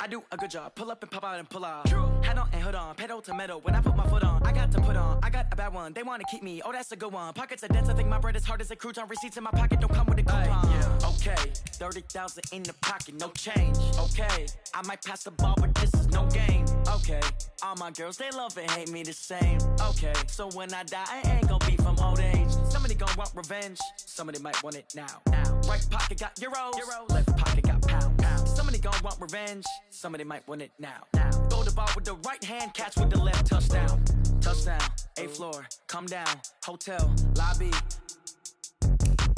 I do a good job. Pull up and pop out and pull out. Head on and hood on, pedal to metal. When I put my foot on, I got to put on. I got a bad one, they wanna keep me. Oh, that's a good one. Pockets are dense, I think my bread is hard as a crouton. Receipts in my pocket don't come with a coupon. Yeah. Okay, 30,000 in the pocket, no change. Okay, I might pass the ball, but this is no game. Okay, all my girls, they love and hate me the same. Okay, so when I die, I ain't gonna be from old age. Somebody gon' want revenge, somebody might want it now. Right pocket got euros, left pocket got pounds. Somebody gon' want revenge, somebody might want it now. Throw the ball with the right hand, catch with the left, touchdown. Touchdown, 8th floor, come down, hotel, lobby.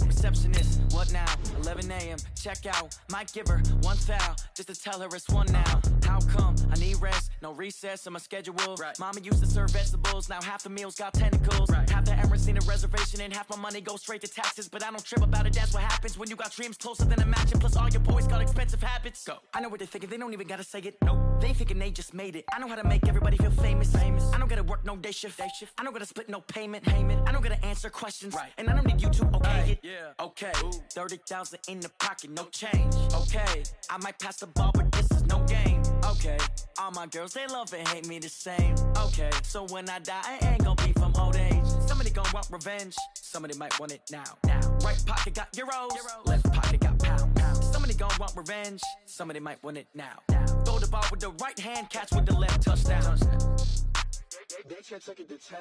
Receptionist, what now? 11 a.m. check out. Might give her one foul just to tell her it's one now. How come? I need rest, no recess in my schedule. Right. Mama used to serve vegetables, now half the meals got tentacles. Right. Half the errands need a reservation and half my money goes straight to taxes. But I don't trip about it, that's what happens when you got dreams closer than a match. And plus all your boys got expensive habits. Go. I know what they're thinking, they don't even gotta say it. Nope. They thinking they just made it. I know how to make everybody feel famous. I don't gotta work no day shift. I don't gotta split no payment. I don't gotta answer questions. Right. And I don't need you to okay it. Yeah. Okay, 30,000 in the pocket, no change. Okay, I might pass the ball, but this is no game. Okay, all my girls, they love and hate me the same. Okay, so when I die, I ain't gonna be from old age. Somebody gon' want revenge, somebody might want it now. Right pocket got euros, left pocket got pounds. Somebody gon' want revenge, somebody might want it now. Throw the ball with the right hand, catch with the left, touchdown. They can't take it to 10.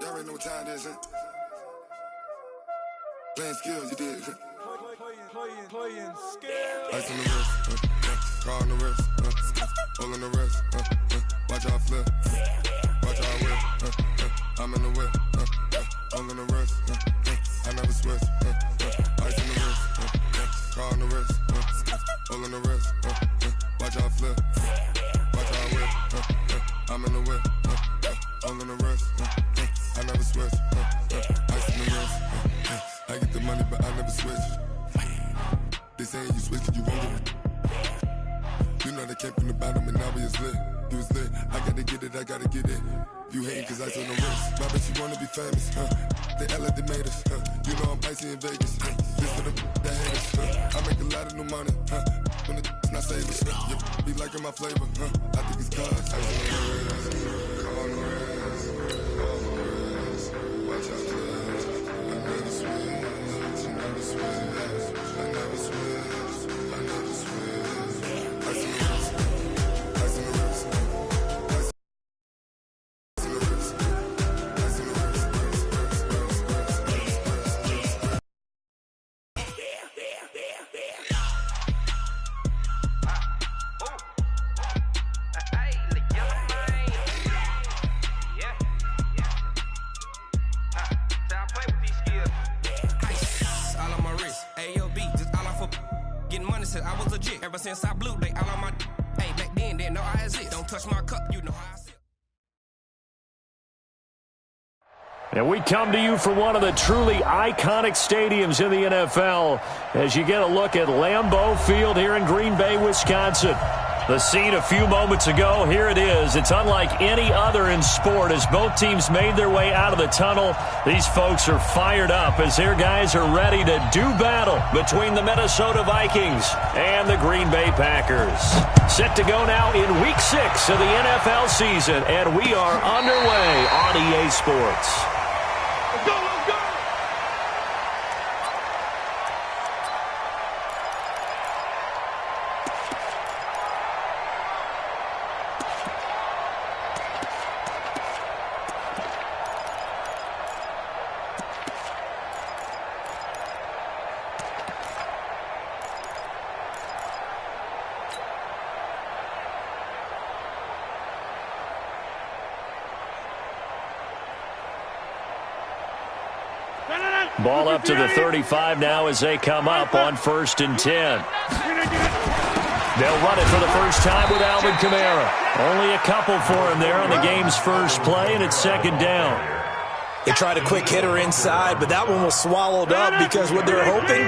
Y'all already know what time it is, huh? Playing skills, you did. Playing skills. Ice on the wrist, car on the wrist, all on the wrist, watch how I flip, watch how I whip, I'm in the whip, all on the wrist, I never switch, ice on the wrist, car on the wrist, all on the wrist, watch how I flip, watch how I whip, I'm in the whip, all on the wrist, I never switch, ice on the wrist, I get the money but I never switch. They saying you switch it, you won't get it. You know they came from the bottom and now we is lit. You was lit, I gotta get it, I gotta get it. You hating cause ice on the wrist. My bitch, you wanna be famous, They LA, they made us, You know I'm icy in Vegas, This for the haters, I make a lot of new money, When it's not savers, you be liking my flavor, I think it's cause ice on the wrist, car on the wrist, all on the wrist, watch out for this. I never switch, I never switch, I never switch, I never switch. Ice on the wrist, ice on the wrist, ice on the wrist, ice on the wrist, I was legit. Ever since I blew, they all on my. Hey, back then, didn't know I exist. Don't touch my cup, you know how I sit. And we come to you from one of the truly iconic stadiums in the NFL as you get a look at Lambeau Field here in Green Bay, Wisconsin. The scene a few moments ago, here it is. It's unlike any other in sport as both teams made their way out of the tunnel. These folks are fired up as their guys are ready to do battle between the Minnesota Vikings and the Green Bay Packers. Set to go now in Week 6 of the NFL season, and we are underway on EA Sports. Let's go, let's go! Ball up to the 35 now as they come up on 1st and 10. They'll run it for the first time with Alvin Kamara. Only a couple for him there on the game's first play, and it's 2nd down. They tried a quick hitter inside, but that one was swallowed up because what they're hoping,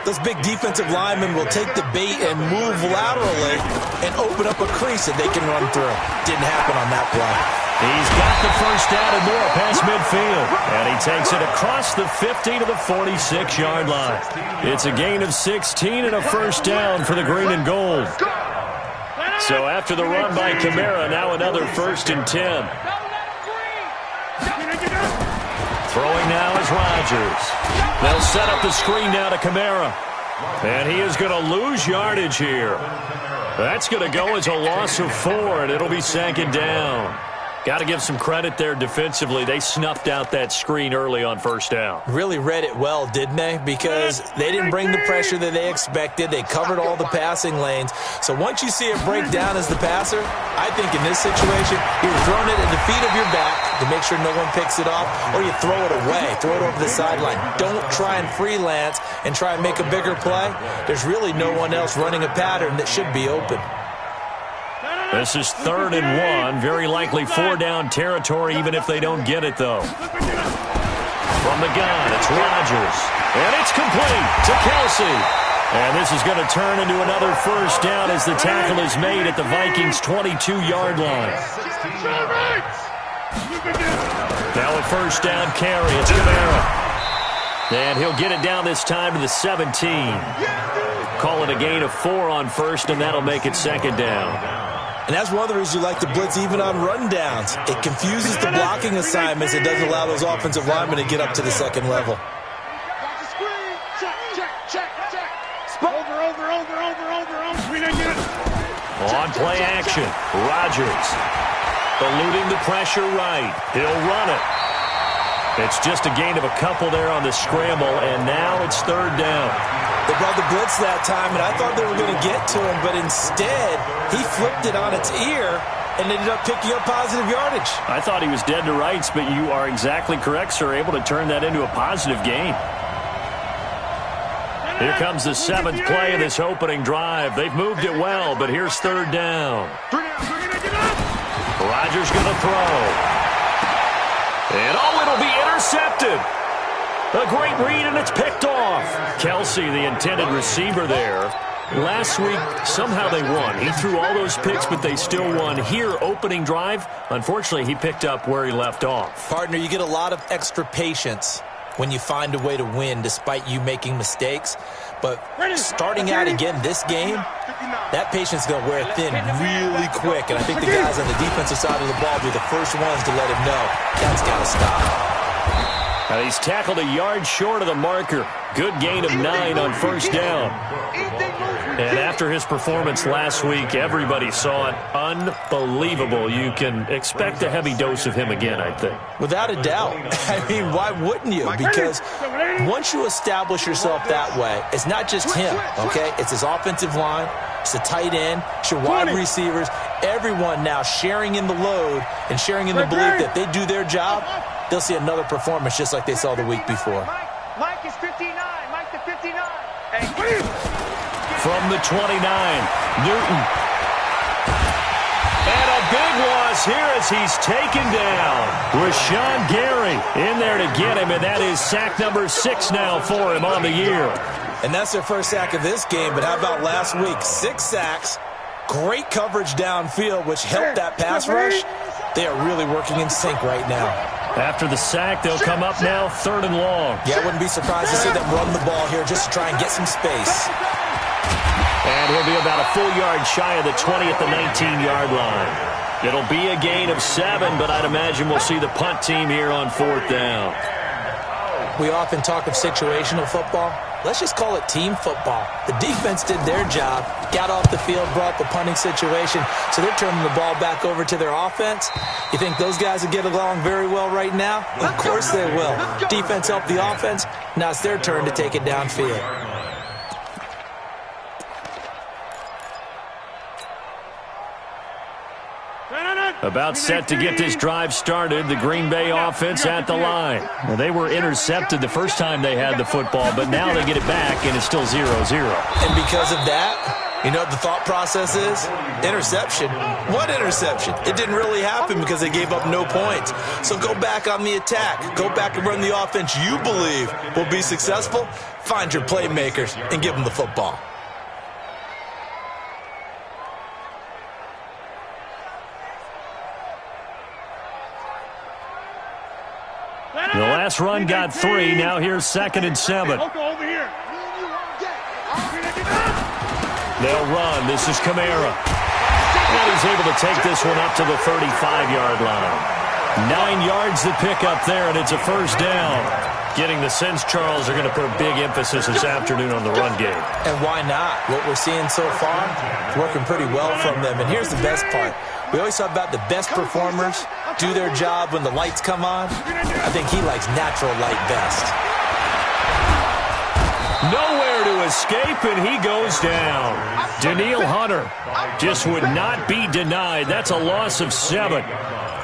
those big defensive linemen will take the bait and move laterally and open up a crease that they can run through. Didn't happen on that play. He's got the first down and more past midfield. And he takes it across the 50 to the 46-yard line. It's a gain of 16 and a first down for the green and gold. So after the run by Kamara, now another 1st and 10. Throwing now is Rodgers. They'll set up the screen now to Kamara. And he is going to lose yardage here. That's going to go as a loss of 4, and it'll be 2nd down. Got to give some credit there defensively. They snuffed out that screen early on 1st down. Really read it well, didn't they? Because they didn't bring the pressure that they expected. They covered all the passing lanes. So once you see it break down as the passer, I think in this situation, you're throwing it at the feet of your back to make sure no one picks it off, or you throw it away, throw it over the sideline. Don't try and freelance and try and make a bigger play. There's really no one else running a pattern that should be open. This is 3rd and 1. Very likely 4-down territory, even if they don't get it, though. From the gun, it's Rodgers. And it's complete to Kelsey. And this is going to turn into another 1st down as the tackle is made at the Vikings' 22-yard line. Now a 1st down carry. It's Kamara. And he'll get it down this time to the 17. Call it a gain of 4 on 1st, and that'll make it 2nd down. And that's one of the reasons you like to blitz even on rundowns. It confuses the blocking assignments. It doesn't allow those offensive linemen to get up to the 2nd level. On play action, Rodgers eluding the pressure right. He'll run it. It's just a gain of a couple there on the scramble, and now it's 3rd down. They brought the blitz that time, and I thought they were going to get to him, but instead, he flipped it on its ear and ended up picking up positive yardage. I thought he was dead to rights, but you are exactly correct, sir, able to turn that into a positive gain. Here comes the 7th play of this opening drive. They've moved it well, but here's 3rd down. Rodgers going to throw. And, it'll be intercepted. A great read, and it's picked off. Kelsey, the intended receiver there. Last week, somehow they won. He threw all those picks, but they still won. Here, opening drive, unfortunately, he picked up where he left off. Partner, you get a lot of extra patience when you find a way to win despite you making mistakes. But starting out again this game, that patience is going to wear thin really quick. And I think the guys on the defensive side of the ball will be the first ones to let him know that's got to stop. Now he's tackled a yard short of the marker. Good gain of 9 on 1st down. And after his performance last week, everybody saw it. Unbelievable. You can expect a heavy dose of him again, I think. Without a doubt. I mean, why wouldn't you? Because once you establish yourself that way, it's not just him, okay? It's his offensive line. It's the tight end. It's your wide receivers. Everyone now sharing in the load and sharing in the belief that they do their job. They'll see another performance just like they saw the week before. Mike is 59. Mike the 59. From the 29, Newton. And a big loss here as he's taken down. Rashawn Gary in there to get him, and that is sack number 6 now for him on the year. And that's their first sack of this game, but how about last week? 6 sacks, great coverage downfield, which helped that pass rush. They are really working in sync right now. After the sack, they'll come up now 3rd and long. Yeah, I wouldn't be surprised to see them run the ball here just to try and get some space. And he'll be about a full yard shy of the 20 at the 19-yard line. It'll be a gain of 7, but I'd imagine we'll see the punt team here on 4th down. We often talk of situational football. Let's just call it team football. The defense did their job, got off the field, brought the punting situation, so they're turning the ball back over to their offense. You think those guys will get along very well right now? Of course they will. Defense helped the offense. Now it's their turn to take it downfield. About set to get this drive started, the Green Bay offense at the line. Well, they were intercepted the first time they had the football, but now they get it back, and it's still 0-0. And because of that, You know what the thought process is? Interception. What interception? It didn't really happen because they gave up no points. So go back on the attack. Go back and run the offense you believe will be successful. Find your playmakers and give them the football. The last run got 3. Now here's 2nd and 7. Over here. They'll run. This is Kamara. And he's able to take this one up to the 35-yard line. 9 yards to pick up there, and it's a first down. Getting the sense, Charles, are going to put a big emphasis this afternoon on the run game. And why not? What we're seeing so far, working pretty well from them. And here's the best part. We always talk about the best performers do their job when the lights come on. I think he likes natural light best. Nowhere to escape, and he goes down. Danielle Hunter just would not be denied. That's a loss of 7.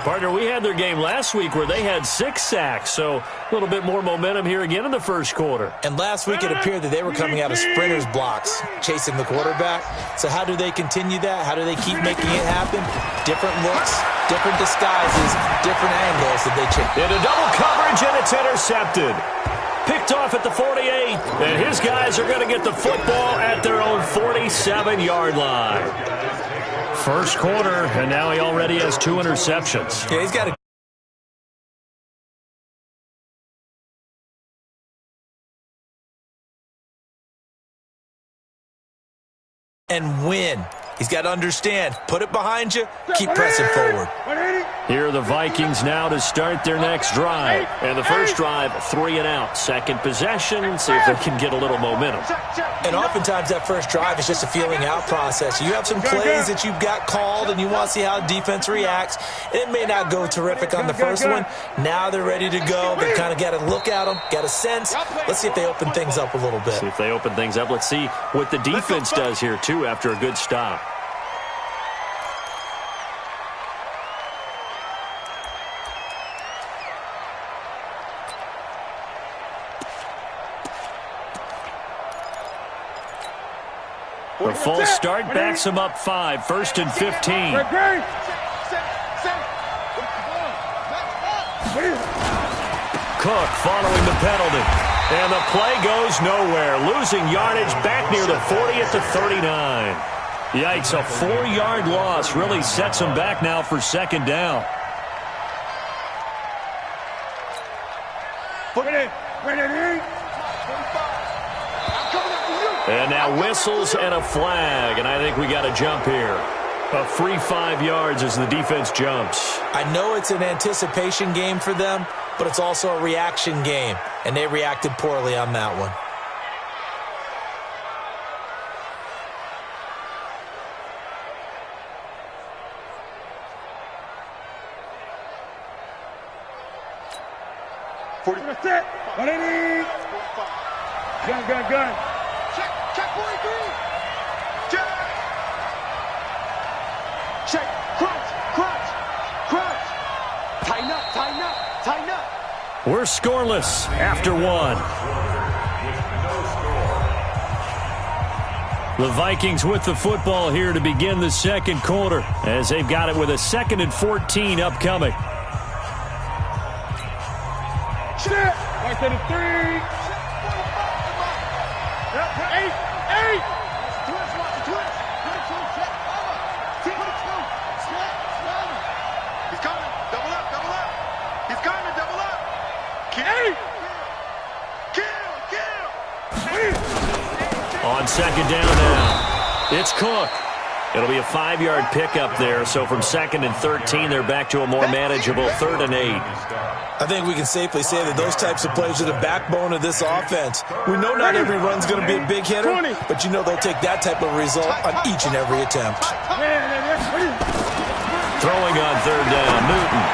Partner, we had their game last week where they had 6 sacks, so a little bit more momentum here again in the first quarter. And last week it appeared that they were coming out of sprinters blocks, chasing the quarterback. So how do they continue that? How do they keep making it happen? Different looks, different disguises, different angles that they change. Into double coverage, and it's intercepted. Picked off at the 48, and his guys are going to get the football at their own 47-yard line. First quarter, and now he already has 2 interceptions. Yeah, he's got a and win. He's got to understand, put it behind you, keep pressing forward. Here are the Vikings now to start their next drive. And the first drive, 3 and out. Second possession, see if they can get a little momentum. And oftentimes that first drive is just a feeling out process. You have some plays that you've got called and you want to see how defense reacts. It may not go terrific on the first one. Now they're ready to go. They kind of got to look at them, got a sense. Let's see if they open things up a little bit. See if they open things up. Let's see what the defense does here, too, after a good stop. The false start backs him up 5. 1st and 15. Cook following the penalty. And the play goes nowhere. Losing yardage back near the 40 at the 39. Yikes, a 4-yard loss really sets him back now for 2nd down. And now whistles and a flag, and I think we got a jump here. A free 5 yards as the defense jumps. I know it's an anticipation game for them, but it's also a reaction game, and they reacted poorly on that one. Gun. Check 43. Check. Crunch. Tighten up. We're scoreless after 1. The Vikings with the football here to begin the second quarter as they've got it with a 2nd and 14 upcoming. Right to the 3. 8. He's coming. Double up. He's coming. Double up. Kill. On 2nd down now, it's Cook. It'll be a 5-yard pickup there, so from 2nd and 13, they're back to a more manageable 3rd and 8. I think we can safely say that those types of plays are the backbone of this offense. We know not every run's going to be a big hitter, but you know they'll take that type of result on each and every attempt. Throwing on 3rd down, Newton.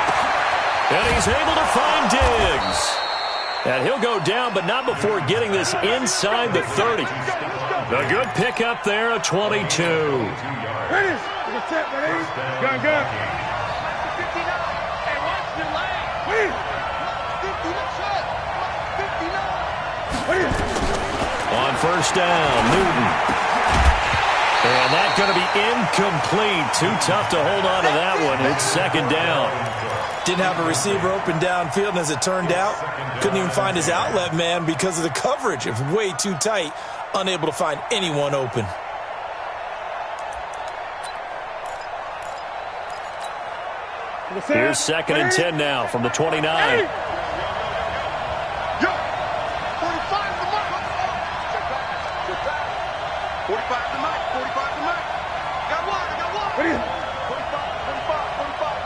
And he's able to find Diggs. And he'll go down, but not before getting this inside the 30. A good pickup there, a 22. Gun. On 1st down, Newton. And that's going to be incomplete. Too tough to hold on to that one. It's second down. Didn't have a receiver open downfield, and as it turned out, couldn't even find his outlet man because of the coverage. It was way too tight, unable to find anyone open. Here's second and 10 now from the 29. Hey. Yo, 45 to Mike. 45 to Mike. 45 to Mike. Got one. What is it? 45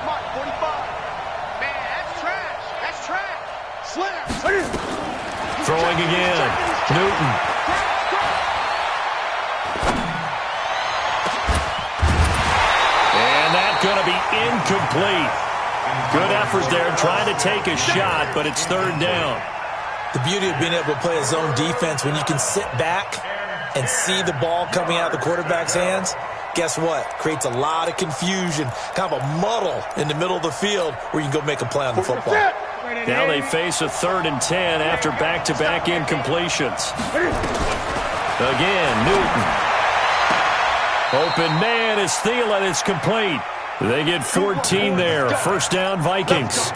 Mike. 45. Man, that's trash. That's trash. Slam. Throwing again. Newton. And that's going to be incomplete. Good effort there trying to take a shot, but it's third down. The beauty of being able to play a zone defense when you can sit back and see the ball coming out of the quarterback's hands, guess what? Creates a lot of confusion, kind of a muddle in the middle of the field where you can go make a play on the football. Now they face a 3rd and 10 after back-to-back incompletions. Again, Newton. Open man is Thielen. It's complete. They get 14 there. First down, Vikings.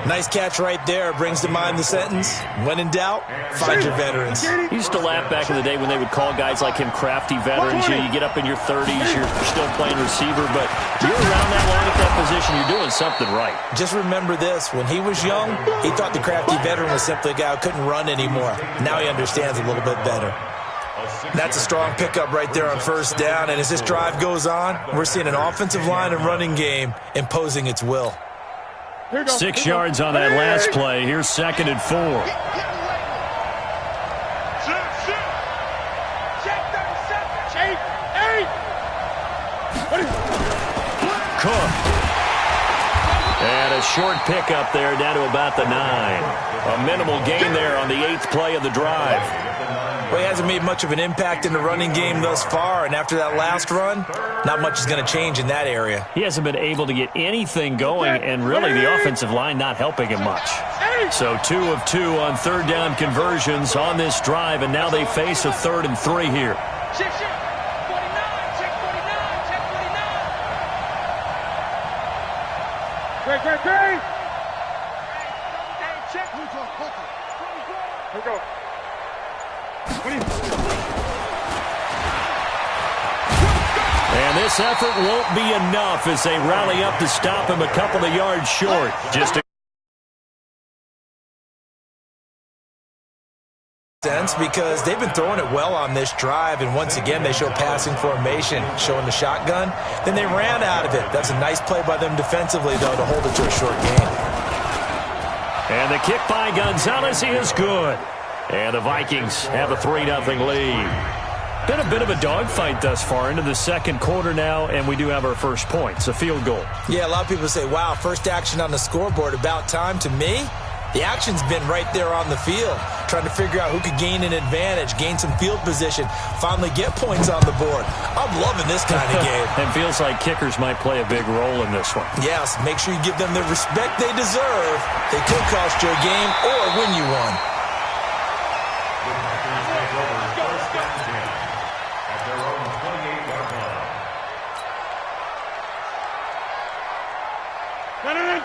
Nice catch right there. Brings to mind the sentence, when in doubt, find your veterans. He used to laugh back in the day when they would call guys like him crafty veterans. You get up in your 30s, you're still playing receiver, but you're around that long at that position, you're doing something right. Just remember this. When he was young, he thought the crafty veteran was simply a guy who couldn't run anymore. Now he understands a little bit better. That's a strong pickup right there on first down, and as this drive goes on, we're seeing an offensive line and running game imposing its will. 6 yards on that last play. Here's second and 4. Cook. And a short pickup there down to about the 9. A minimal gain there on the 8th play of the drive. Well, he hasn't made much of an impact in the running game thus far, and after that last run, not much is going to change in that area. He hasn't been able to get anything going, and really the offensive line not helping him much. So 2 of 2 on third down conversions on this drive, and now they face a 3rd and 3 here. Check 49, check 49. Great. Check. Here we go. And this effort won't be enough as they rally up to stop him a couple of yards short. Just a sense because they've been throwing it well on this drive, and once again they show passing formation, showing the shotgun. Then they ran out of it. That's a nice play by them defensively, though, to hold it to a short gain. And the kick by Gonzalez is good. And the Vikings have a 3-0 lead. Been a bit of a dogfight thus far into the second quarter now, and we do have our first points, a field goal. Yeah, a lot of people say, wow, first action on the scoreboard, about time. To me, the action's been right there on the field, trying to figure out who could gain an advantage, gain some field position, finally get points on the board. I'm loving this kind of game. It feels like kickers might play a big role in this one. Yes, make sure you give them the respect they deserve. They could cost you a game or win you one.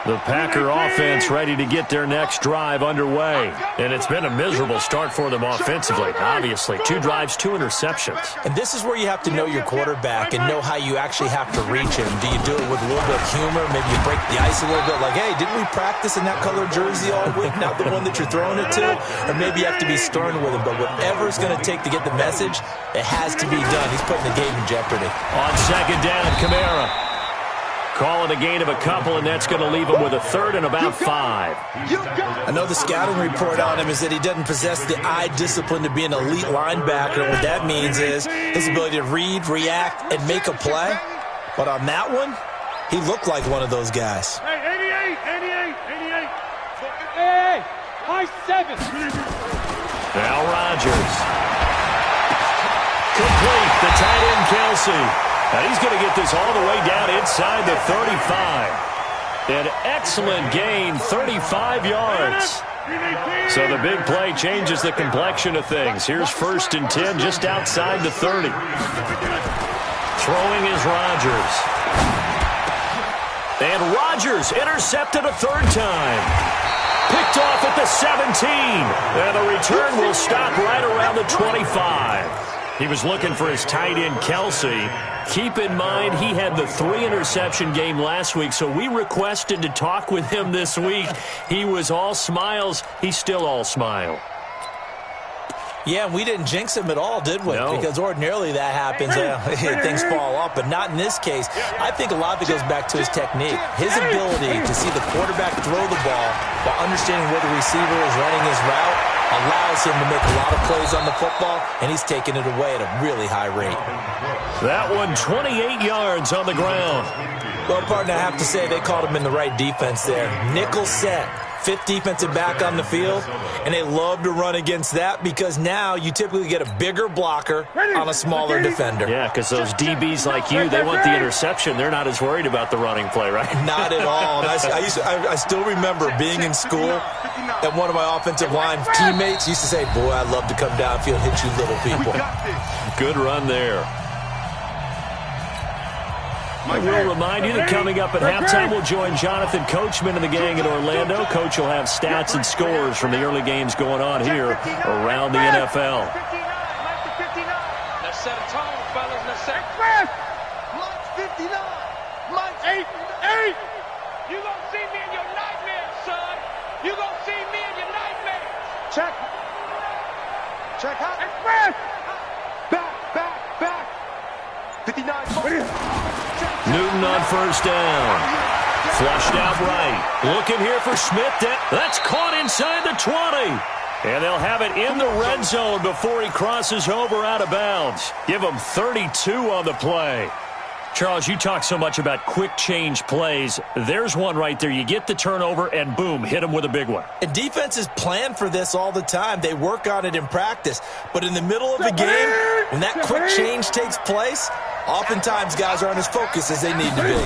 The Packer offense ready to get their next drive underway. And it's been a miserable start for them offensively, obviously. 2 drives, 2 interceptions. And this is where you have to know your quarterback and know how you actually have to reach him. Do you do it with a little bit of humor? Maybe you break the ice a little bit like, hey, didn't we practice in that color jersey all week, not the one that you're throwing it to? Or maybe you have to be stern with him. But whatever it's going to take to get the message, it has to be done. He's putting the game in jeopardy. On second down, Kamara. Call it a gain of a couple, and that's going to leave him with a 3rd and about 5. I know the scouting report on him is that he doesn't possess the eye discipline to be an elite linebacker. And what that means is his ability to read, react, and make a play. But on that one, he looked like one of those guys. Hey, 88. Hey, high 7. Now Rodgers. Complete. The tight end, Kelsey. And he's going to get this all the way down inside the 35. An excellent gain, 35 yards. So the big play changes the complexion of things. Here's 1st and 10 just outside the 30. Throwing is Rodgers. And Rodgers intercepted a 3rd time. Picked off at the 17. And the return will stop right around the 25. He was looking for his tight end, Kelsey. Keep in mind, he had the 3-interception game last week, so we requested to talk with him this week. He was all smiles. He's still all smile. Yeah, we didn't jinx him at all, did we? No. Because ordinarily that happens. Things fall off, but not in this case. I think a lot of it goes back to his technique. His ability to see the quarterback throw the ball while understanding where the receiver is running his route allows him to make a lot of plays on the football, and he's taking it away at a really high rate. That one, 28 yards on the ground. Well, partner, I have to say they called him in the right defense there. Nickel set. 5th defensive back on the field, and they love to run against that because now you typically get a bigger blocker on a smaller defender. Yeah, because those DBs like you, they want the interception. They're not as worried about the running play, right? Not at all. And I still remember being in school, and one of my offensive line teammates used to say, boy, I'd love to come downfield and hit you little people. Good run there. I will remind you that coming up at halftime, we'll join Jonathan Coachman and the gang in Orlando. Coach will have stats and scores from the early games going on here around the NFL. Let's set a tone, fellas. Let's set Mike's 59. Mike's 8. You gonna see me in your nightmares, son. You gonna see me in your nightmares. Check. Check out. Express. Back. 59. Newton on 1st down. Flushed out right. Looking here for Smith. That's caught inside the 20. And they'll have it in the red zone before he crosses over out of bounds. Give him 32 on the play. Charles, you talk so much about quick change plays. There's one right there. You get the turnover, and boom, hit him with a big one. And defenses plan for this all the time. They work on it in practice. But in the middle of the game, when that quick change takes place, oftentimes guys aren't as focused as they need to be.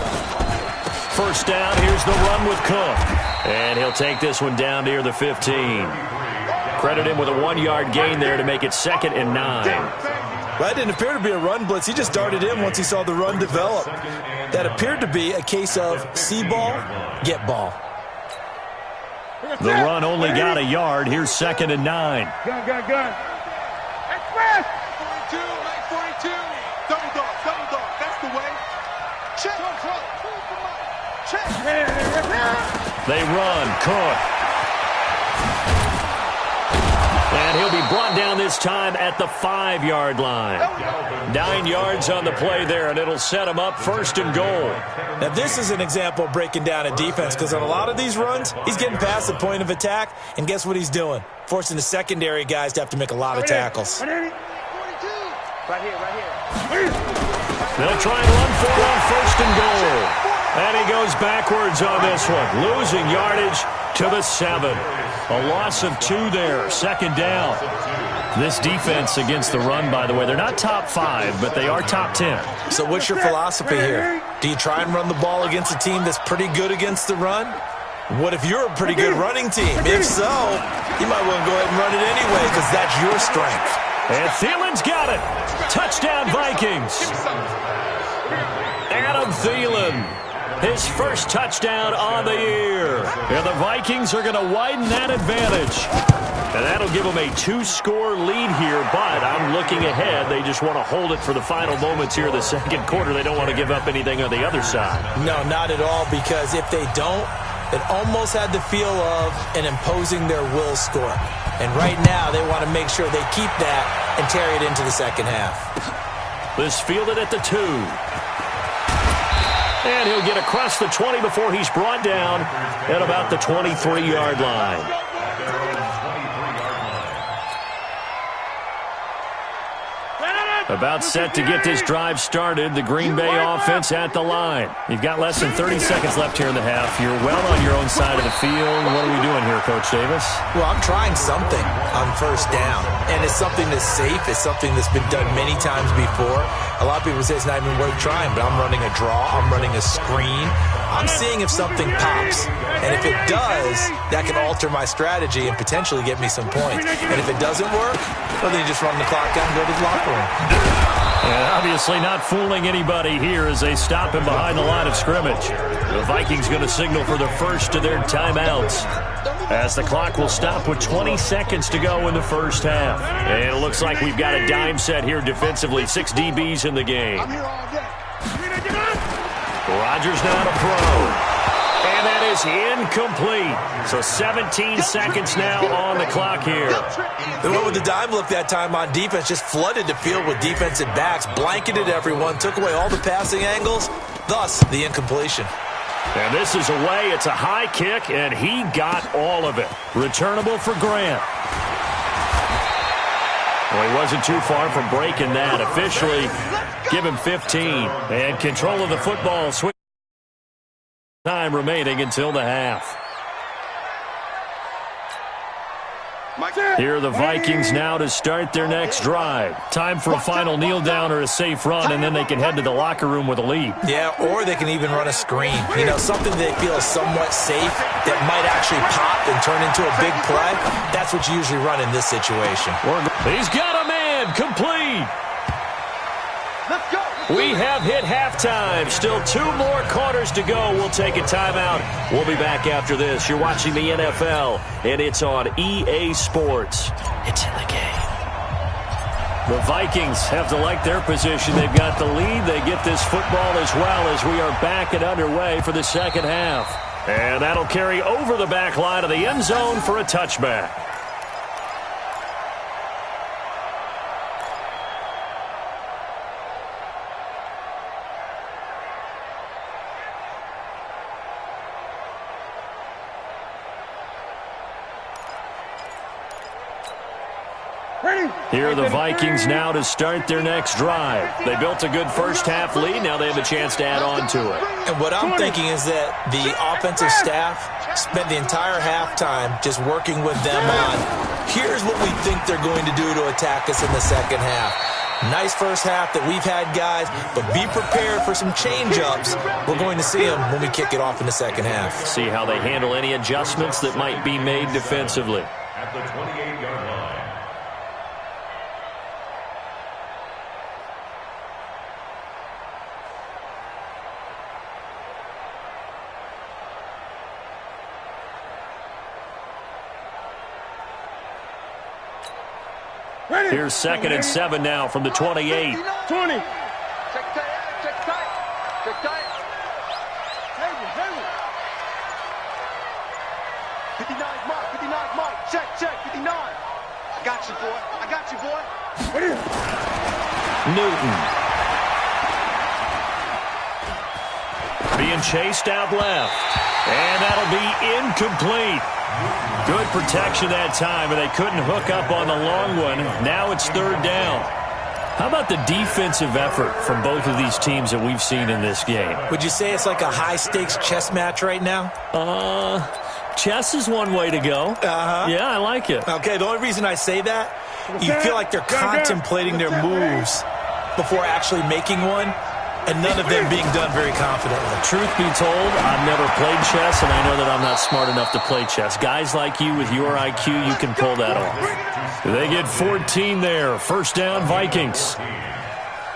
1st down, here's the run with Cook. And he'll take this one down near the 15. Credit him with a 1-yard gain there to make it 2nd and 9. Well, that didn't appear to be a run blitz. He just darted in once he saw the run develop. That appeared to be a case of see ball, get ball. The run only got a yard. Here's 2nd and 9. Gun. Express. 42, Mike 42. Double dog. That's the way. Check. Check. They run. Cook. And he'll be brought down this time at the 5-yard line. 9 yards on the play there, and it'll set him up 1st and goal. Now, this is an example of breaking down a defense because on a lot of these runs, he's getting past the point of attack, and guess what he's doing? Forcing the secondary guys to have to make a lot of tackles. Right here. They'll try and run for it on 1st and goal. And he goes backwards on this one, losing yardage to the 7. A loss of 2 there, 2nd down. This defense against the run, by the way, they're not top 5, but they are top 10. So what's your philosophy here? Do you try and run the ball against a team that's pretty good against the run? What if you're a pretty good running team? If so, you might want to go ahead and run it anyway because that's your strength. And Thielen's got it. Touchdown, Vikings. Adam Thielen, his first touchdown on the year. And the Vikings are going to widen that advantage. And that'll give them a 2-score lead here, but I'm looking ahead. They just want to hold it for the final moments here of the 2nd quarter. They don't want to give up anything on the other side. No, not at all, because if they don't, it almost had the feel of an imposing their will score. And right now, they want to make sure they keep that and carry it into the 2nd half. This fielded at the 2. And he'll get across the 20 before he's brought down at about the 23-yard line. About set to get this drive started. The Green Bay offense at the line. You've got less than 30 seconds left here in the half. You're well on your own side of the field. What are we doing here, Coach Davis? Well, I'm trying something. on first down. And it's something that's safe. It's something that's been done many times before. A lot of people say it's not even worth trying, but I'm running a draw. I'm running a screen. I'm seeing if something pops. And if it does, that can alter my strategy and potentially get me some points. And if it doesn't work, well, then you just run the clock out and go to the locker room. And obviously not fooling anybody here as they stop him behind the line of scrimmage. The Vikings going to signal for the first of their timeouts, as the clock will stop with 20 seconds to go in the first half. And it looks like we've got a dime set here defensively. 6 DBs in the game. Rodgers now to throw. And that is incomplete. So 17 seconds now on the clock here. They went with the dime look that time on defense, just flooded the field with defensive backs, blanketed everyone, took away all the passing angles, thus the incompletion. And this is away. It's a high kick, and he got all of it. Returnable for Grant. Well, he wasn't too far from breaking that. Officially, give him 15. And control of the football. Switch time remaining until the half. Here are the Vikings now to start their next drive. Time for a final kneel down or a safe run, and then they can head to the locker room with a lead. Yeah, or they can even run a screen. You know, something they feel is somewhat safe that might actually pop and turn into a big play. That's what you usually run in this situation. He's got a man complete. Let's go. We have hit halftime. Still 2 more quarters to go. We'll take a timeout. We'll be back after this. You're watching the NFL, and it's on EA Sports. It's in the game. The Vikings have to like their position. They've got the lead. They get this football as well as we are back and underway for the second half. And that'll carry over the back line of the end zone for a touchback. Here are the Vikings now to start their next drive. They built a good first-half lead. Now they have a chance to add on to it. And what I'm thinking is that the offensive staff spent the entire halftime just working with them on, here's what we think they're going to do to attack us in the second half. Nice first half that we've had, guys, but be prepared for some change-ups. We're going to see them when we kick it off in the second half. See how they handle any adjustments that might be made defensively. At the 28-yard line. Here's 2nd and 7 now from the 28. 20. Check tight. Check tight. Check tight. Hey. 59 mark. 59 mark. Check. 59. I got you, boy. Newton. Being chased out left. And that'll be incomplete. Good protection that time, and they couldn't hook up on the long one. Now it's 3rd down. How about the defensive effort from both of these teams that we've seen in this game? Would you say it's like a high-stakes chess match right now? Chess is one way to go. Uh-huh. Yeah, I like it. Okay, the only reason I say that, you feel like they're contemplating their moves before actually making one, and none of them being done very confidently. Truth be told, I've never played chess, and I know that I'm not smart enough to play chess. Guys like you with your IQ, you can pull that off. They get 14 there. First down, Vikings.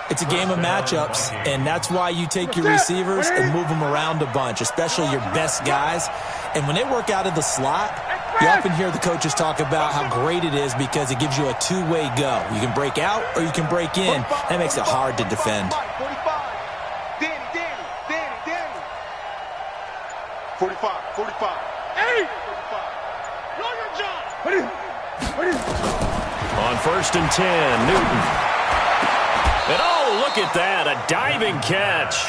It's a game of matchups, and that's why you take your receivers and move them around a bunch, especially your best guys. And when they work out of the slot, you often hear the coaches talk about how great it is because it gives you a two-way go. You can break out or you can break in. That makes it hard to defend. 45. Hey! Lawyer John! On 1st and 10, Newton. And oh, look at that, a diving catch.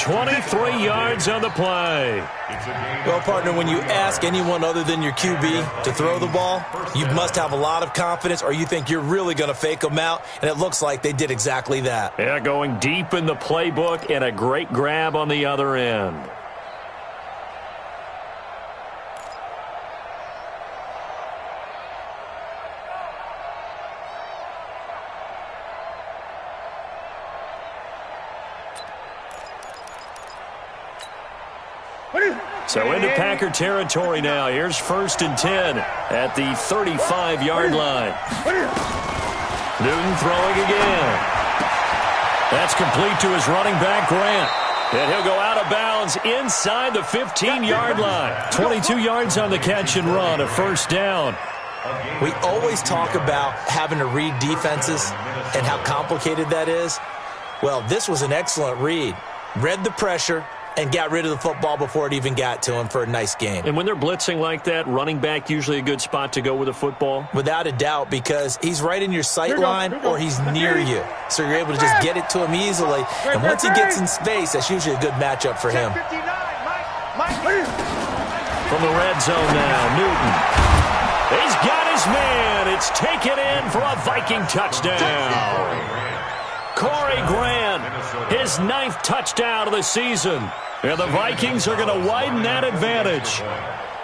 23 yards on the play. Well, partner, when you ask anyone other than your QB to throw the ball, you must have a lot of confidence or you think you're really going to fake them out, and it looks like they did exactly that. Yeah, going deep in the playbook and a great grab on the other end. So into Packer territory now. Here's 1st and 10 at the 35-yard line. Newton throwing again. That's complete to his running back, Grant. And he'll go out of bounds inside the 15-yard line. 22 yards on the catch and run, a 1st down. We always talk about having to read defenses and how complicated that is. Well, this was an excellent read. Read the pressure and got rid of the football before it even got to him for a nice gain. And when they're blitzing like that, running back usually a good spot to go with a football? Without a doubt, because he's right in your sight line or he's near you. So you're able to just get it to him easily. And once he gets in space, that's usually a good matchup for him. From the red zone now, Newton. He's got his man. It's taken in for a Viking touchdown. Corey Grant, his 9th touchdown of the season. And the Vikings are going to widen that advantage.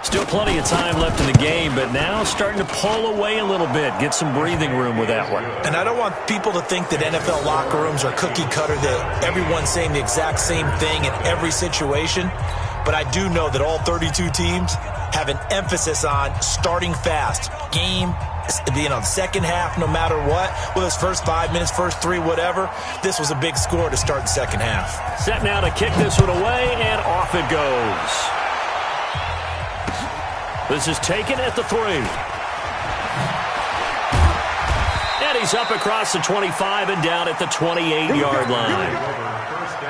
Still plenty of time left in the game, but now starting to pull away a little bit, get some breathing room with that one. And I don't want people to think that NFL locker rooms are cookie cutter, that everyone's saying the exact same thing in every situation. But I do know that all 32 teams have an emphasis on starting fast. Game, second half, no matter what. Whether it's first 5 minutes, first 3, whatever. This was a big score to start the second half. Set now to kick this one away, and off it goes. This is taken at the 3. And he's up across the 25 and down at the 28-yard line.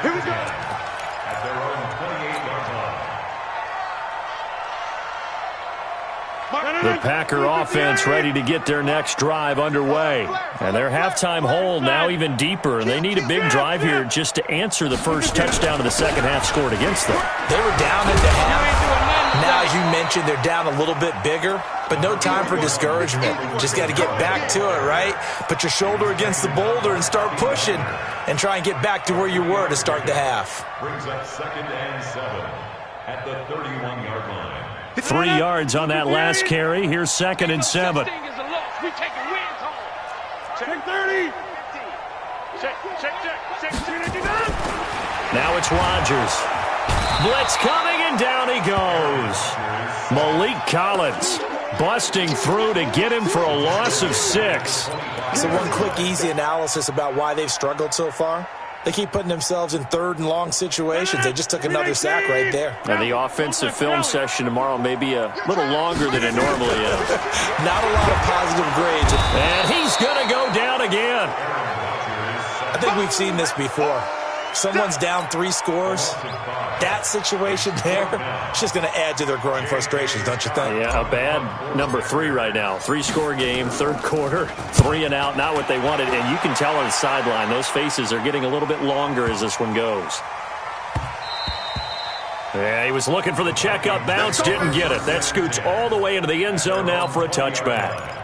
Here we go. At their own 28-yard line. The Packer offense ready to get their next drive underway. And their halftime hole now even deeper. And they need a big drive here just to answer the first touchdown of the second half scored against them. They were down at the half. Now, as you mentioned, they're down a little bit bigger, but no time for discouragement. Just got to get back to it, right? Put your shoulder against the boulder and start pushing and try and get back to where you were to start the half. Brings up 2nd and 7 at the 31-yard line. 3 yards on that last carry. Here's 2nd and 7. We taking wins home. Check 30. Check. Now it's Rodgers. Blitz coming, and down he goes. Malik Collins busting through to get him for a loss of 6. So one quick, easy analysis about why they've struggled so far. They keep putting themselves in 3rd and long situations. They just took another sack right there. And the offensive film session tomorrow may be a little longer than it normally is. Not a lot of positive grades. And he's going to go down again. I think we've seen this before. Someone's down 3 scores. That situation there, it's just going to add to their growing frustrations, don't you think? Yeah, a bad number 3 right now. 3-score game, 3rd quarter, 3 and out, not what they wanted. And you can tell on the sideline, those faces are getting a little bit longer as this one goes. Yeah, he was looking for the checkup bounce, didn't get it. That scoots all the way into the end zone now for a touchback.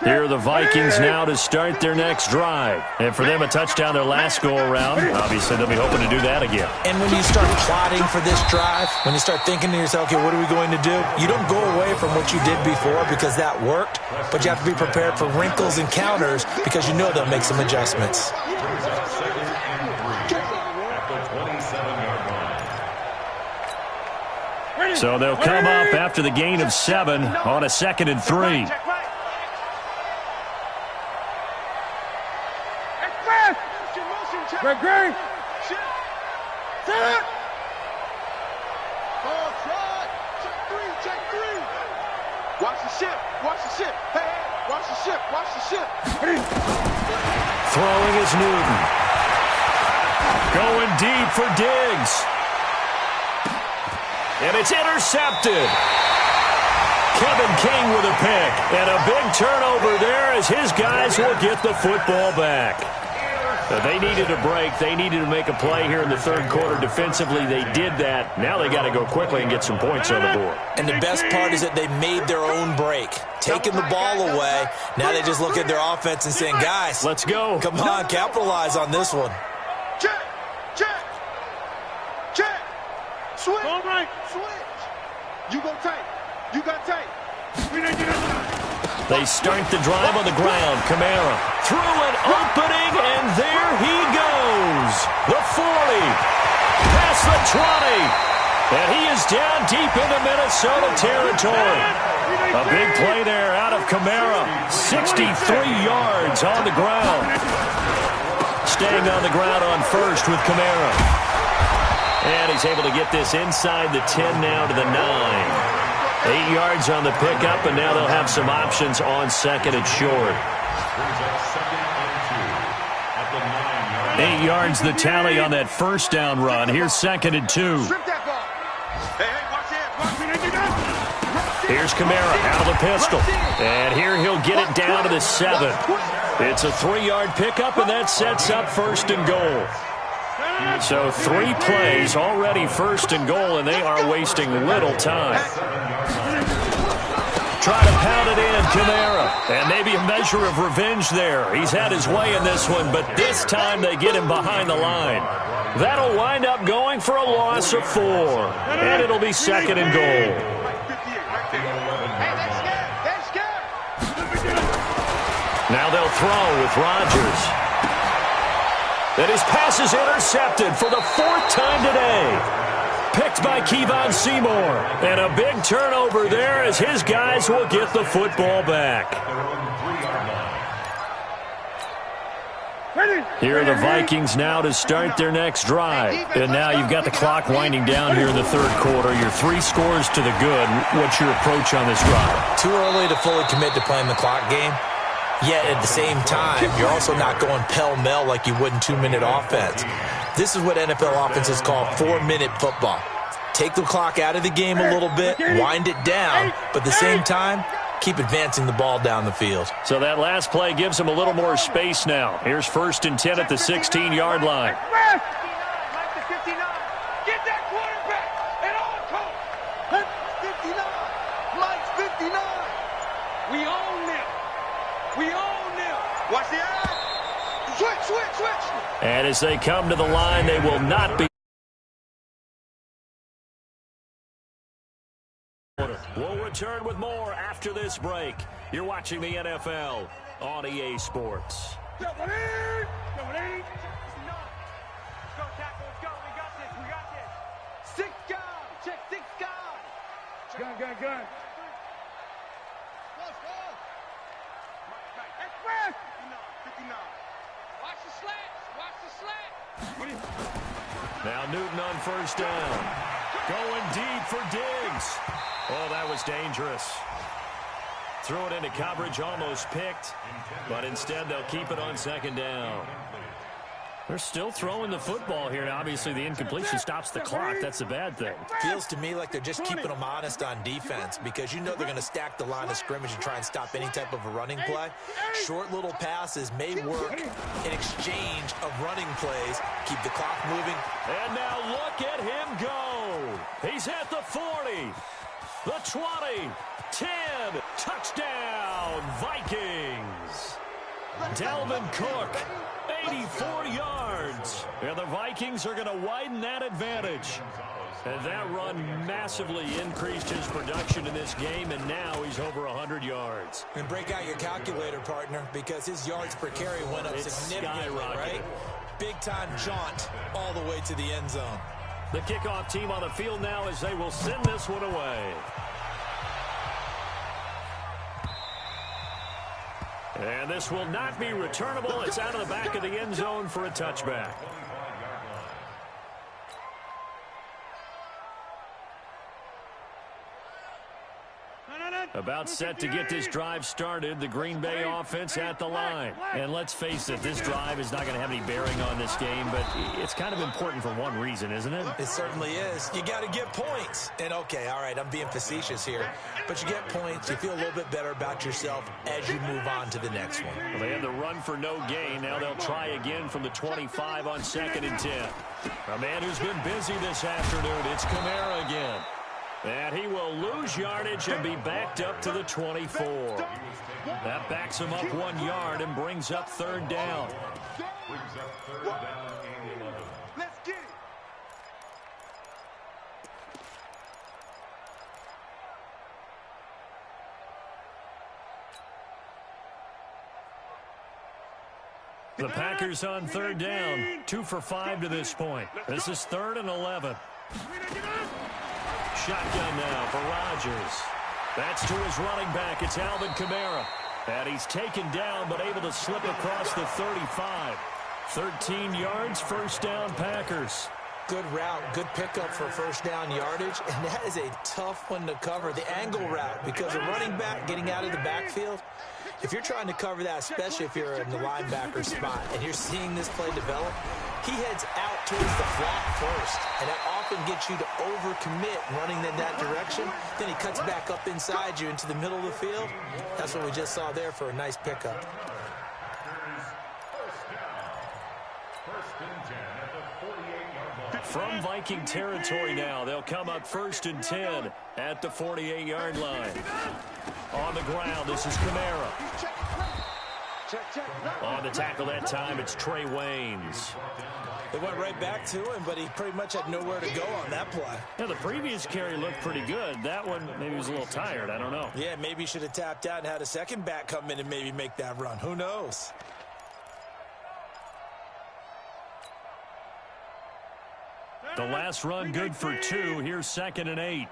Here are the Vikings now to start their next drive. And for them, a touchdown their last go-around. Obviously, they'll be hoping to do that again. And when you start plotting for this drive, when you start thinking to yourself, okay, what are we going to do? You don't go away from what you did before because that worked, but you have to be prepared for wrinkles and counters because you know they'll make some adjustments. So they'll come up after the gain of 7 on a 2nd and 3. Greg. Set. Check 3. Watch the ship. Hey, watch the ship. Throwing is Newton. Going deep for Diggs. And it's intercepted. Kevin King with a pick. And a big turnover there as his guys will get the football back. They needed a break. They needed to make a play here in the 3rd quarter defensively. They did that. Now they got to go quickly and get some points on the board. And the best part is that they made their own break, taking the ball away. Now they just look at their offense and saying, guys, let's go. Come on, capitalize on this one. Check. Switch. All right. Switch. You go tank. You got tape. They start the drive on the ground. Kamara through an opening, and there he goes. The 40, past the 20, and he is down deep into Minnesota territory. A big play there out of Kamara. 63 yards on the ground. Staying on the ground on first with Kamara. And he's able to get this inside the 10 now to the 9. 8 yards on the pickup, and now they'll have some options on second and short. 8 yards the tally on that first down run. Here's second and 2. Here's Kamara out of the pistol. And here he'll get it down to the 7. It's a 3-yard pickup, and that sets up first and goal. So 3 plays already first and goal, and they are wasting little time. Try to pound it in, Kamara. And maybe a measure of revenge there. He's had his way in this one, but this time they get him behind the line. That'll wind up going for a loss of 4. And it'll be second and goal. Now they'll throw with Rodgers. And his pass is intercepted for the 4th time today. Picked by Kevon Seymour. And a big turnover there as his guys will get the football back. Here are the Vikings now to start their next drive. And now you've got the clock winding down here in the 3rd quarter. You're 3 scores to the good. What's your approach on this drive? Too early to fully commit to playing the clock game. Yet at the same time, you're also not going pell-mell like you would in 2-minute offense. This is what NFL offenses call 4-minute football. Take the clock out of the game a little bit, wind it down, but at the same time, keep advancing the ball down the field. So that last play gives them a little more space now. Here's 1st and 10 at the 16-yard line. Get that quarterback and all coach. 59. Mike's 59. We own them. We own them. Watch the eye. Switch. And as they come to the line, they will not be. We'll return with more after this break. You're watching the NFL on EA Sports. Go, tackle. Let's go. We got this. 6 guys. Check 6 guys. Gun. Express. 59. Watch the slats. Now Newton on first down. Going deep for Diggs. Oh, that was dangerous. Threw it into coverage, almost picked. But instead, they'll keep it on second down. They're still throwing the football here. Obviously, the incompletion stops the clock. That's a bad thing. Feels to me like they're just keeping them honest on defense because you know they're going to stack the line of scrimmage and try and stop any type of a running play. Short little passes may work in exchange of running plays. Keep the clock moving. And now look at him go. He's at the 40, the 20, 10. Touchdown, Vikings. Dalvin Cook, 84 yards. And the Vikings are going to widen that advantage. And that run massively increased his production in this game, and now he's over 100 yards. And break out your calculator, partner, because his yards per carry went up significantly, right? Big-time jaunt all the way to the end zone. The kickoff team on the field now as they will send this one away. And this will not be returnable. It's out of the back of the end zone for a touchback. About set to get this drive started, the Green Bay offense at the line. And let's face it, this drive is not going to have any bearing on this game, but it's kind of important for one reason, isn't it? It certainly is. You got to get points. And okay, all right, I'm being facetious here, but you get points, you feel a little bit better about yourself as you move on to the next one. Well, they had the run for no gain. Now they'll try again from the 25 on 2nd and 10. A man who's been busy this afternoon, it's Kamara again. And he will lose yardage and be backed up to the 24. That backs him up 1 yard and brings up 3rd down. Let's get it. The Packers on third down, 2 for 5 to this point. This is 3rd and 11. Shotgun now for Rodgers. That's to his running back. It's Alvin Kamara. And he's taken down but able to slip across the 35. 13 yards, first down Packers. Good route, good pickup for first down yardage, and that is a tough one to cover, the angle route, because a running back getting out of the backfield, if you're trying to cover that, especially if you're in the linebacker spot and you're seeing this play develop, he heads out towards the flat first, and that often gets you to overcommit running in that direction. Then he cuts back up inside you into the middle of the field. That's what we just saw there for a nice pickup. From Viking territory now, they'll come up 1st and 10 at the 48-yard line. On the ground, this is Kamara. On the tackle that time, it's Trey Waynes. They went right back to him, but he pretty much had nowhere to go on that play. Yeah, the previous carry looked pretty good. That one, maybe he was a little tired. I don't know. Yeah, maybe he should have tapped out and had a second back come in and maybe make that run. Who knows? The last run good for 2. Here's 2nd and 8.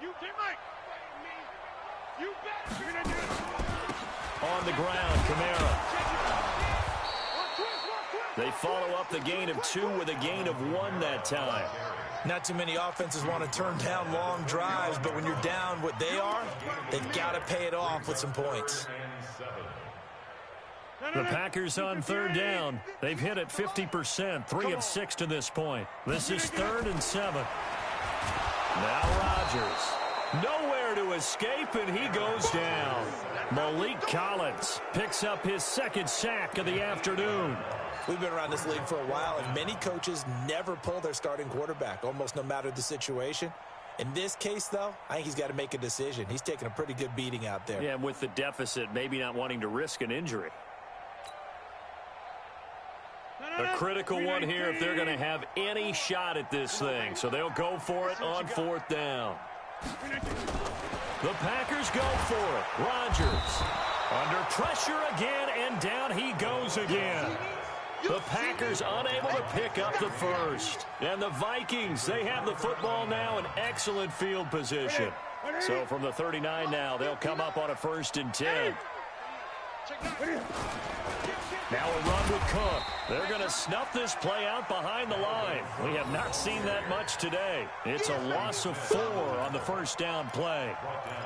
On the ground, Kamara. They follow up the gain of 2 with a gain of 1 that time. Not too many offenses want to turn down long drives, but when you're down what they are, they've got to pay it off with some points. The Packers on third down. They've hit it 50%, 3 of 6 to this point. This is 3rd and 7. Now Rodgers. Nowhere to escape, and he goes down. Malik Collins picks up his 2nd sack of the afternoon. We've been around this league for a while, and many coaches never pull their starting quarterback, almost no matter the situation. In this case, though, I think he's got to make a decision. He's taking a pretty good beating out there. Yeah, with the deficit, maybe not wanting to risk an injury. A critical one here if they're going to have any shot at this thing. So they'll go for it on 4th down. The Packers go for it. Rodgers under pressure again, and down he goes again. The Packers unable to pick up the first. And the Vikings, they have the football now in excellent field position. So from the 39 now, they'll come up on a 1st and 10. Now a run with Cook. They're going to snuff this play out behind the line. We have not seen that much today. It's a loss of 4 on the first down play.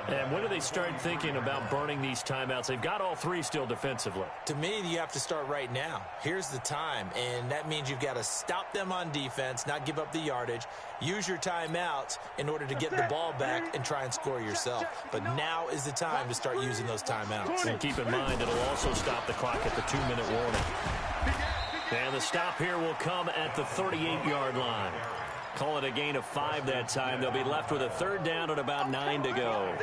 And when do they start thinking about burning these timeouts? They've got all 3 still defensively. To me, you have to start right now. Here's the time, and that means you've got to stop them on defense, not give up the yardage, use your timeouts in order to get the ball back and try and score yourself. But now is the time to start using those timeouts. And keep in mind, it'll also stop the clock at the 2-minute warning. And the stop here will come at the 38-yard line. Call it a gain of 5 that time. They'll be left with a 3rd down and about 9 to go.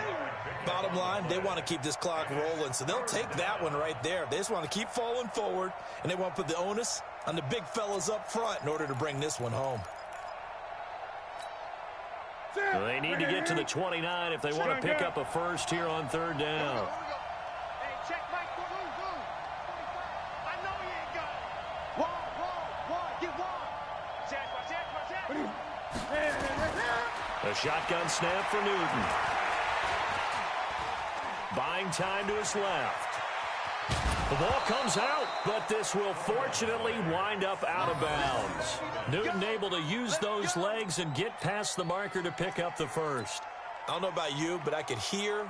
Bottom line, they want to keep this clock rolling, so they'll take that one right there. They just want to keep falling forward, and they want to put the onus on the big fellas up front in order to bring this one home. They need to get to the 29 if they want to pick up a first here on 3rd down. A shotgun snap for Newton. Buying time to his left. The ball comes out, but this will fortunately wind up out of bounds. Newton able to use those legs and get past the marker to pick up the first. I don't know about you, but I could hear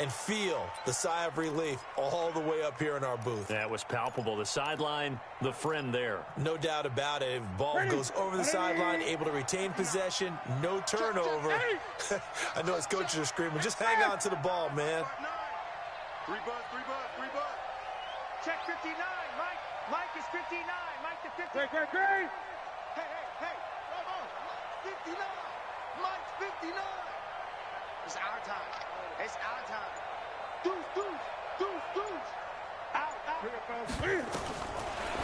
and feel the sigh of relief all the way up here in our booth. That was palpable. The sideline, the friend there. No doubt about it. If the ball goes over the sideline, able to retain possession, no turnover. I know his coaches are screaming, just hang on to the ball, man. 3 bucks. Check 59, Mike. Mike is 59. Mike to 59. Hey. Come on. 59. Mike's 59. It's our time. It's our time. Deuce. Out.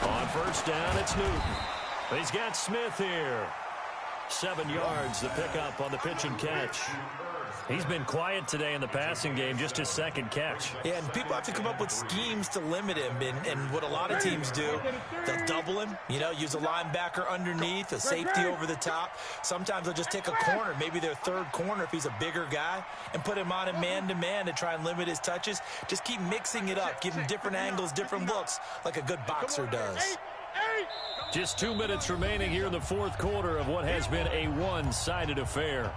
On first down, it's Newton. He's got Smith here. 7 yards, the pickup on the pitch and catch. He's been quiet today in the passing game, just his second catch. Yeah, and people have to come up with schemes to limit him. And what a lot of teams do, they'll double him, use a linebacker underneath, a safety over the top. Sometimes they'll just take a corner, maybe their third corner if he's a bigger guy, and put him on a man-to-man to try and limit his touches. Just keep mixing it up, give him different angles, different looks, like a good boxer does. Just 2 minutes remaining here in the fourth quarter of what has been a one-sided affair.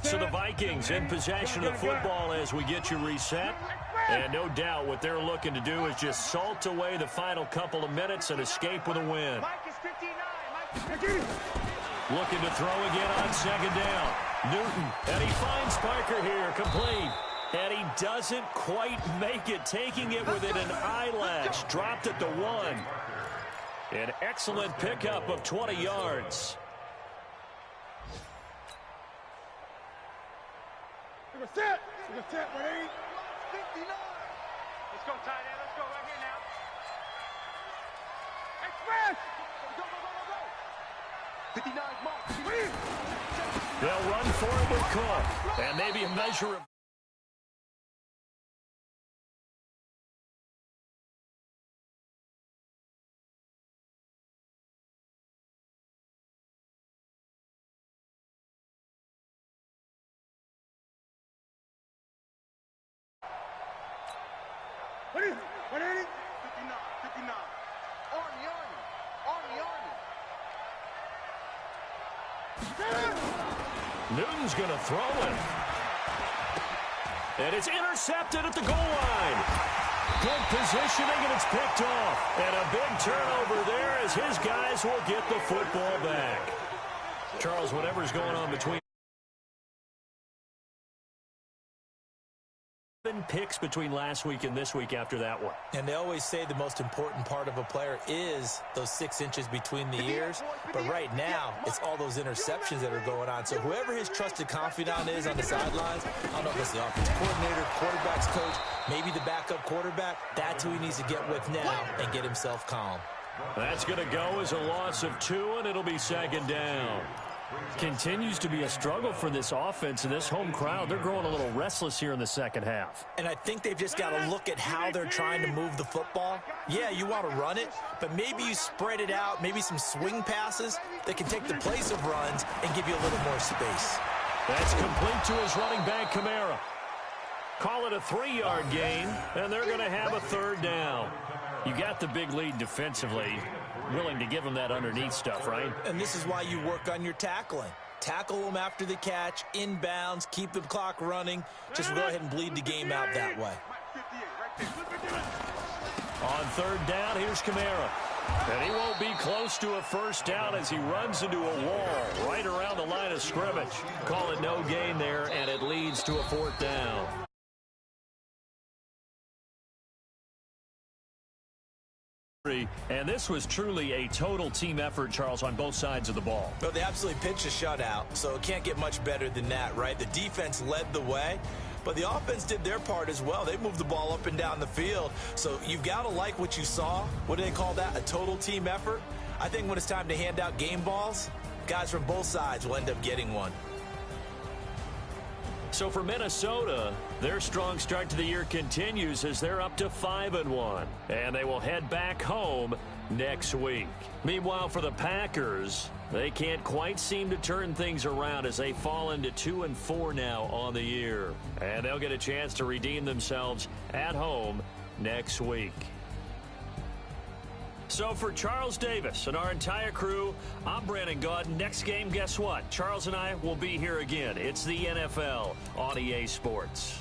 So the Vikings in possession of the football as we get you reset. And no doubt what they're looking to do is just salt away the final couple of minutes and escape with a win. Looking to throw again on second down. Newton, and he finds Parker here, complete. And he doesn't quite make it, taking it within an eyelash. Dropped at the 1. An excellent pickup of 20 yards. Set. 180. 59. Let's go, tight end. Let's go right here now. Express. Go. 59 mark. They'll run for it with Cook. And maybe a measure of... What is it? 180? 59. Army. Newton's going to throw it. And it's intercepted at the goal line. Good positioning, and it's picked off. And a big turnover there as his guys will get the football back. Charles, whatever's going on between... picks between last week and this week after that one. And they always say the most important part of a player is those 6 inches between the ears. But right now, it's all those interceptions that are going on. So whoever his trusted confidant is on the sidelines, I don't know if it's the offensive coordinator, quarterback's coach, maybe the backup quarterback, that's who he needs to get with now and get himself calm. That's going to go as a loss of 2, and it'll be second down. Continues to be a struggle for this offense and this home crowd. They're growing a little restless here in the second half. And I think they've just got to look at how they're trying to move the football. Yeah, you want to run it, but maybe you spread it out, maybe some swing passes that can take the place of runs and give you a little more space. That's complete to his running back, Kamara. Call it a 3-yard gain, and they're going to have a third down. You got the big lead defensively. Willing to give him that underneath stuff, right? And this is why you work on your tackling. Tackle them after the catch, inbounds, keep the clock running. Just go ahead and bleed the game out that way. On third down, here's Kamara. And he won't be close to a first down as he runs into a wall right around the line of scrimmage. Call it no gain there, and it leads to a fourth down. And this was truly a total team effort, Charles, on both sides of the ball. No, they absolutely pitched a shutout, so it can't get much better than that, right? The defense led the way, but the offense did their part as well. They moved the ball up and down the field, so you've got to like what you saw. What do they call that? A total team effort? I think when it's time to hand out game balls, guys from both sides will end up getting one. So for Minnesota, their strong start to the year continues as they're up to 5-1. And they will head back home next week. Meanwhile, for the Packers, they can't quite seem to turn things around as they fall into 2-4 now on the year. And they'll get a chance to redeem themselves at home next week. So for Charles Davis and our entire crew, I'm Brandon Gaudin. Next game, guess what? Charles and I will be here again. It's the NFL on EA Sports.